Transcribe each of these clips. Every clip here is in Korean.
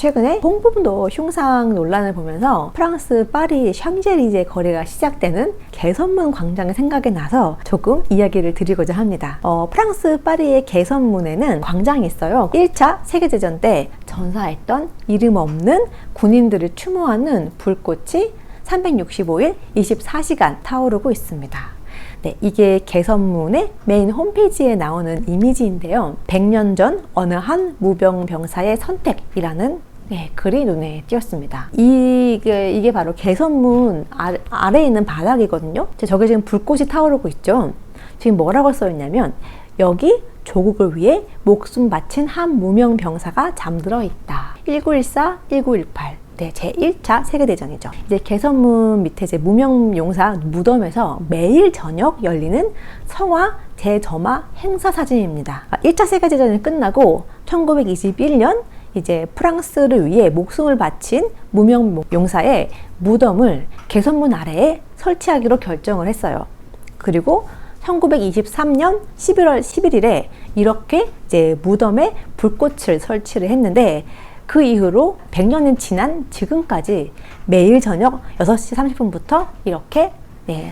최근에 홍범도 흉상 논란을 보면서 프랑스 파리 샹젤리제 거리가 시작되는 개선문 광장이 생각이 나서 조금 이야기를 드리고자 합니다. 프랑스 파리의 개선문에는 광장이 있어요. 1차 세계대전 때 전사했던 이름 없는 군인들을 추모하는 불꽃이 365일 24시간 타오르고 있습니다. 네, 이게 개선문의 메인 홈페이지에 나오는 이미지인데요. 100년 전 어느 한 무병병사의 선택이라는 글이 눈에 띄었습니다. 이게 바로 개선문 아래에 있는 바닥이거든요. 저게 지금 불꽃이 타오르고 있죠. 지금 뭐라고 써있냐면 여기 조국을 위해 목숨 바친 한 무명병사가 잠들어 있다. 1914, 1918 네, 제1차 세계대전이죠. 이제 개선문 밑에 이제 무명용사 무덤에서 매일 저녁 열리는 성화 재점화 행사 사진입니다. 1차 세계대전이 끝나고 1921년 이제 프랑스를 위해 목숨을 바친 무명용사의 무덤을 개선문 아래에 설치하기로 결정을 했어요. 그리고 1923년 11월 11일에 이렇게 이제 무덤에 불꽃을 설치를 했는데 그 이후로 100년이 지난 지금까지 매일 저녁 6시 30분부터 이렇게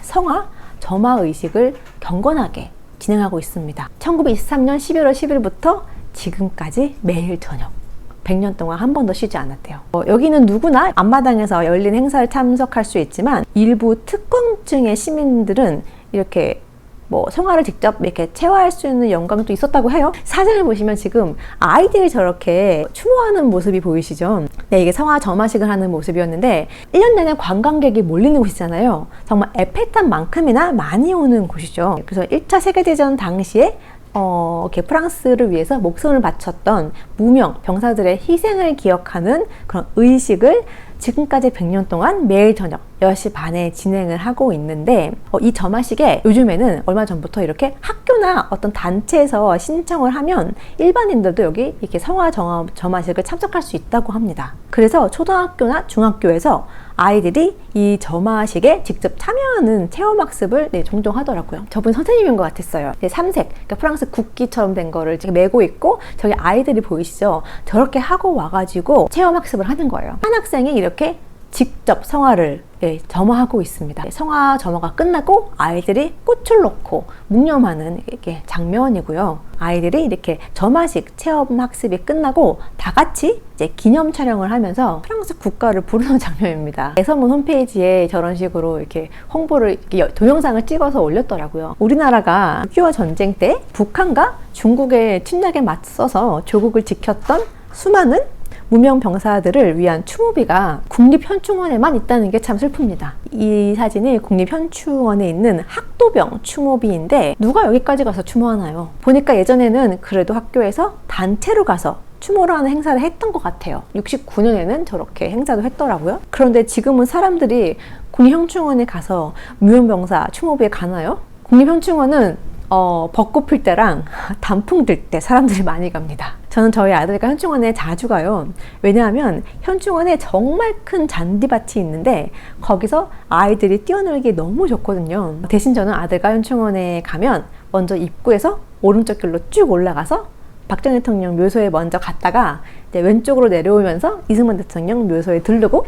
성화, 점화 의식을 경건하게 진행하고 있습니다. 1923년 11월 10일부터 지금까지 매일 저녁 100년 동안 한 번도 쉬지 않았대요. 여기는 누구나 앞마당에서 열린 행사를 참석할 수 있지만 일부 특권층의 시민들은 이렇게 성화를 직접 이렇게 체화할 수 있는 영광도 있었다고 해요. 사진을 보시면 지금 아이들이 저렇게 추모하는 모습이 보이시죠? 네, 이게 성화 점화식을 하는 모습이었는데 1년 내내 관광객이 몰리는 곳이잖아요. 정말 에펠탑만큼이나 많이 오는 곳이죠. 그래서 1차 세계대전 당시에 이렇게 프랑스를 위해서 목숨을 바쳤던 무명 병사들의 희생을 기억하는 그런 의식을 지금까지 100년 동안 매일 저녁 10시 반에 진행을 하고 있는데 이 점화식에 요즘에는 얼마 전부터 이렇게 학교나 어떤 단체에서 신청을 하면 일반인들도 여기 이렇게 성화 점화식을 참석할 수 있다고 합니다. 그래서 초등학교나 중학교에서 아이들이 이 점화식에 직접 참여하는 체험학습을 종종 하더라고요. 저분 선생님인 것 같았어요. 3색, 그러니까 프랑스 국기처럼 된 거를 지금 메고 있고 저기 아이들이 보이시죠? 저렇게 하고 와가지고 체험학습을 하는 거예요. 한 학생이 이렇게 직접 성화를 점화하고 있습니다. 성화 점화가 끝나고 아이들이 꽃을 놓고 묵념하는 이렇게 장면이고요. 아이들이 이렇게 점화식 체험 학습이 끝나고 다 같이 이제 기념 촬영을 하면서 프랑스 국가를 부르는 장면입니다. 개선문 홈페이지에 저런 식으로 이렇게 홍보를 이렇게 동영상을 찍어서 올렸더라고요. 우리나라가 6.25 전쟁 때 북한과 중국의 침략에 맞서서 조국을 지켰던 수많은 무명 병사들을 위한 추모비가 국립현충원에만 있다는 게 참 슬픕니다. 이 사진이 국립현충원에 있는 학도병 추모비인데 누가 여기까지 가서 추모하나요? 보니까 예전에는 그래도 학교에서 단체로 가서 추모를 하는 행사를 했던 것 같아요. 69년에는 저렇게 행사도 했더라고요. 그런데 지금은 사람들이 국립현충원에 가서 무명병사 추모비에 가나요? 국립현충원은 벚꽃 필 때랑 단풍 들 때 사람들이 많이 갑니다. 저는 저희 아들과 현충원에 자주 가요. 왜냐하면 현충원에 정말 큰 잔디밭이 있는데 거기서 아이들이 뛰어놀기 너무 좋거든요. 대신 저는 아들과 현충원에 가면 먼저 입구에서 오른쪽 길로 쭉 올라가서 박정희 대통령 묘소에 먼저 갔다가 왼쪽으로 내려오면서 이승만 대통령 묘소에 들르고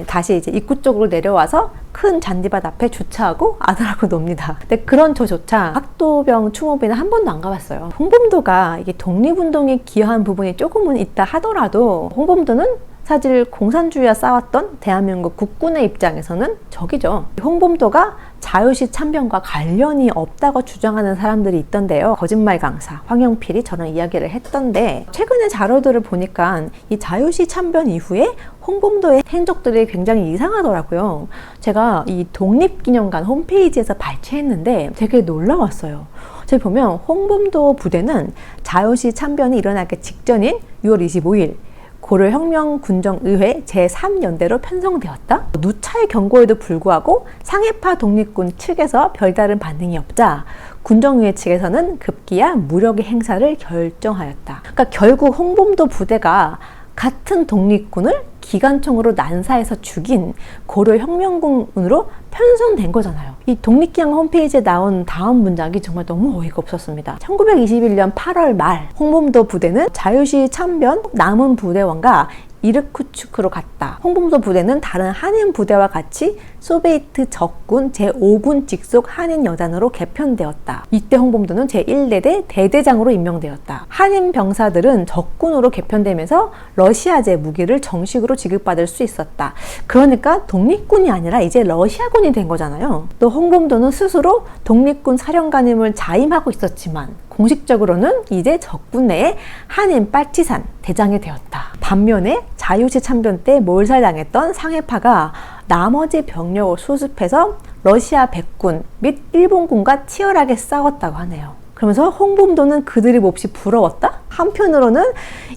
다시 이제 입구 쪽으로 내려와서 큰 잔디밭 앞에 주차하고 아들하고 놉니다. 근데 그런 저조차 학도병 추모비는 한 번도 안 가봤어요. 홍범도가 이게 독립운동에 기여한 부분이 조금은 있다 하더라도 홍범도는 사실 공산주의와 싸웠던 대한민국 국군의 입장에서는 적이죠. 홍범도가 자유시 참변과 관련이 없다고 주장하는 사람들이 있던데요. 거짓말 강사 황영필이 저런 이야기를 했던데 최근에 자료들을 보니까 이 자유시 참변 이후에 홍범도의 행적들이 굉장히 이상하더라고요. 제가 이 독립기념관 홈페이지에서 발췌했는데 되게 놀라웠어요. 제가 보면 홍범도 부대는 자유시 참변이 일어나기 직전인 6월 25일 고려혁명군정의회 제3연대로 편성되었다. 누차의 경고에도 불구하고 상해파 독립군 측에서 별다른 반응이 없자 군정의회 측에서는 급기야 무력의 행사를 결정하였다. 그러니까 결국 홍범도 부대가 같은 독립군을 기관총으로 난사해서 죽인 고려혁명군으로 편성된 거잖아요. 이 독립기념 홈페이지에 나온 다음 문장이 정말 너무 어이가 없었습니다. 1921년 8월 말 홍범도 부대는 자유시 참변 남은 부대원과 이르쿠츠크로 갔다. 홍범도 부대는 다른 한인 부대와 같이 소비에트 적군 제5군 직속 한인 여단으로 개편되었다. 이때 홍범도는 제1대대 대대장으로 임명되었다. 한인 병사들은 적군으로 개편되면서 러시아제 무기를 정식으로 지급받을 수 있었다. 그러니까 독립군이 아니라 이제 러시아군이 된 거잖아요. 또 홍범도는 스스로 독립군 사령관임을 자임하고 있었지만 공식적으로는 이제 적군 내에 한인 파티산 대장이 되었다. 반면에 자유시 참전 때 몰살당했던 상해파가 나머지 병력을 수습해서 러시아 백군 및 일본군과 치열하게 싸웠다고 하네요. 그러면서 홍범도는 그들이 몹시 부러웠다? 한편으로는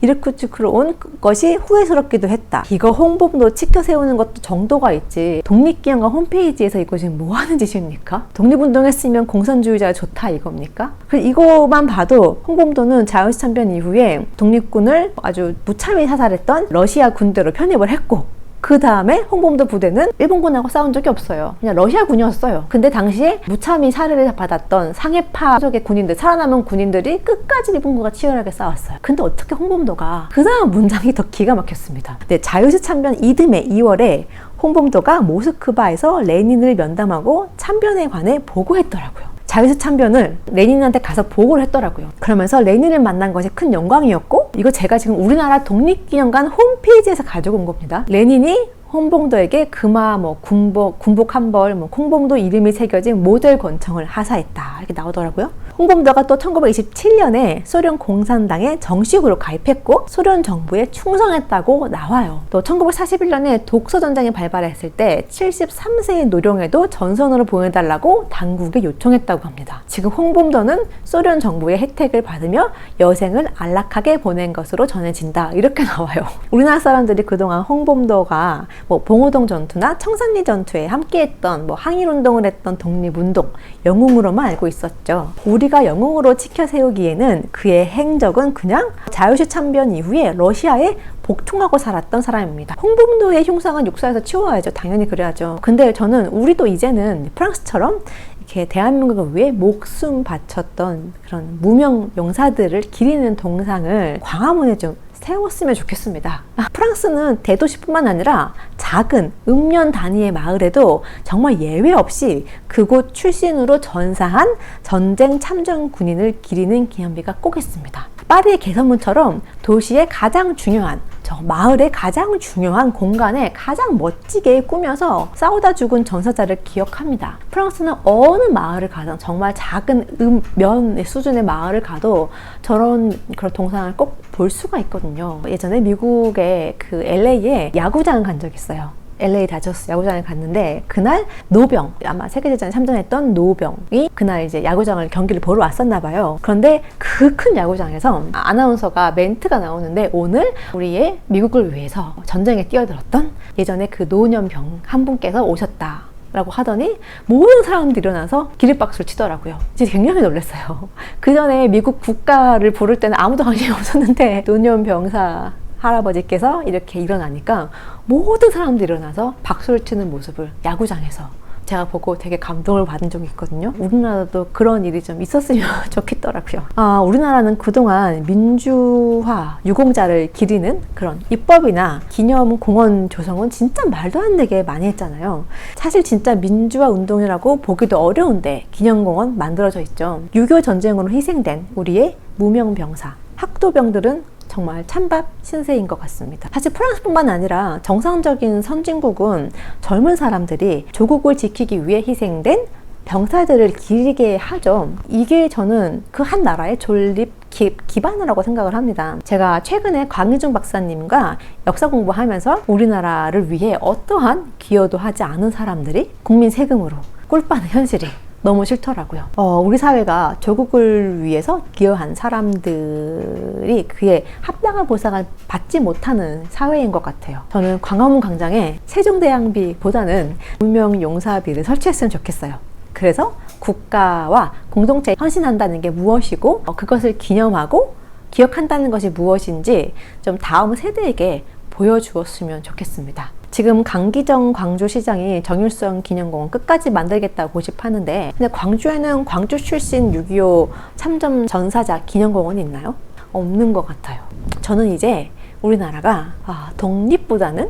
이르쿠츠크로 온 것이 후회스럽기도 했다. 이거 홍범도 치켜 세우는 것도 정도가 있지. 독립기념관 홈페이지에서 이거 지금 뭐 하는 짓입니까? 독립운동했으면 공산주의자가 좋다 이겁니까? 이거만 봐도 홍범도는 자유시 참변 이후에 독립군을 아주 무참히 사살했던 러시아 군대로 편입을 했고, 그 다음에 홍범도 부대는 일본군하고 싸운 적이 없어요. 그냥 러시아군이었어요. 근데 당시에 무참히 살해를 받았던 상해파 쪽의 군인들, 살아남은 군인들이 끝까지 일본군과 치열하게 싸웠어요. 근데 어떻게 홍범도가, 그 다음 문장이 더 기가 막혔습니다. 네, 자유시 참변 이듬해 2월에 홍범도가 모스크바에서 레닌을 면담하고 참변에 관해 보고했더라고요. 자유시 참변을 레닌한테 가서 보고를 했더라고요. 그러면서 레닌을 만난 것이 큰 영광이었고, 이거 제가 지금 우리나라 독립기념관 홈페이지에서 가지고 온 겁니다. 레닌이 홍범도에게 금화, 군복 한 벌, 홍범도 이름이 새겨진 모델 권총을 하사했다. 이렇게 나오더라고요. 홍범도가 또 1927년에 소련 공산당에 정식으로 가입했고 소련 정부에 충성했다고 나와요. 또 1941년에 독서전쟁이 발발했을 때 73세의 노령에도 전선으로 보내달라고 당국에 요청했다고 합니다. 지금 홍범도는 소련 정부의 혜택을 받으며 여생을 안락하게 보낸 것으로 전해진다. 이렇게 나와요. 우리나라 사람들이 그동안 홍범도가 봉오동 전투나 청산리 전투에 함께했던 항일운동을 했던 독립운동, 영웅으로만 알고 있었죠. 우리가 영웅으로 치켜 세우기에는 그의 행적은 그냥 자유시 참변 이후에 러시아에 복통하고 살았던 사람입니다. 홍범도의 흉상은 역사에서 치워야죠. 당연히 그래야죠. 근데 저는 우리도 이제는 프랑스처럼 이렇게 대한민국을 위해 목숨 바쳤던 그런 무명 용사들을 기리는 동상을 광화문에 좀 세웠으면 좋겠습니다. 프랑스는 대도시뿐만 아니라 작은 읍면 단위의 마을에도 정말 예외 없이 그곳 출신으로 전사한 전쟁 참전 군인을 기리는 기념비가 꼭 있습니다. 파리의 개선문처럼 도시의 가장 중요한, 저 마을의 가장 중요한 공간에 가장 멋지게 꾸며서 싸우다 죽은 전사자를 기억합니다. 프랑스는 어느 마을을 가든, 정말 작은 읍면 수준의 마을을 가도 저런 그런 동상을 꼭 볼 수가 있거든요. 예전에 미국의 그 LA에 야구장을 간 적이 있어요. LA 다저스 야구장에 갔는데 그날 노병, 아마 세계대전에 참전했던 노병이 그날 이제 야구장을 경기를 보러 왔었나 봐요. 그런데 그 큰 야구장에서 아나운서가 멘트가 나오는데, 오늘 우리의 미국을 위해서 전쟁에 뛰어들었던 예전에 그 노년병 한 분께서 오셨다 라고 하더니 모든 사람들이 일어나서 기립박수를 치더라고요. 진짜 굉장히 놀랐어요. 그 전에 미국 국가를 부를 때는 아무도 관심이 없었는데 노년병사 할아버지께서 이렇게 일어나니까 모든 사람들이 일어나서 박수를 치는 모습을 야구장에서 제가 보고 되게 감동을 받은 적이 있거든요. 우리나라도 그런 일이 좀 있었으면 좋겠더라고요. 우리나라는 그동안 민주화, 유공자를 기리는 그런 입법이나 기념공원 조성은 진짜 말도 안 되게 많이 했잖아요. 사실 진짜 민주화 운동이라고 보기도 어려운데 기념공원 만들어져 있죠. 6.25 전쟁으로 희생된 우리의 무명병사, 학도병들은 정말 찬밥 신세인 것 같습니다. 사실 프랑스뿐만 아니라 정상적인 선진국은 젊은 사람들이 조국을 지키기 위해 희생된 병사들을 기리게 하죠. 이게 저는 그 한 나라의 존립 기반이라고 생각을 합니다. 제가 최근에 광희중 박사님과 역사 공부하면서 우리나라를 위해 어떠한 기여도 하지 않은 사람들이 국민 세금으로 꿀빠는 현실이 너무 싫더라고요. 우리 사회가 조국을 위해서 기여한 사람들이 그에 합당한 보상을 받지 못하는 사회인 것 같아요. 저는 광화문 광장에 세종대왕비보다는 무명용사비를 설치했으면 좋겠어요. 그래서 국가와 공동체에 헌신한다는 게 무엇이고 그것을 기념하고 기억한다는 것이 무엇인지 좀 다음 세대에게 보여주었으면 좋겠습니다. 지금 강기정 광주시장이 정일성 기념공원 끝까지 만들겠다고 고집하는데, 근데 광주에는 광주 출신 6.25 참전 전사자 기념공원이 있나요? 없는 것 같아요. 저는 이제 우리나라가 독립보다는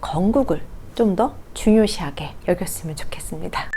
건국을 좀 더 중요시하게 여겼으면 좋겠습니다.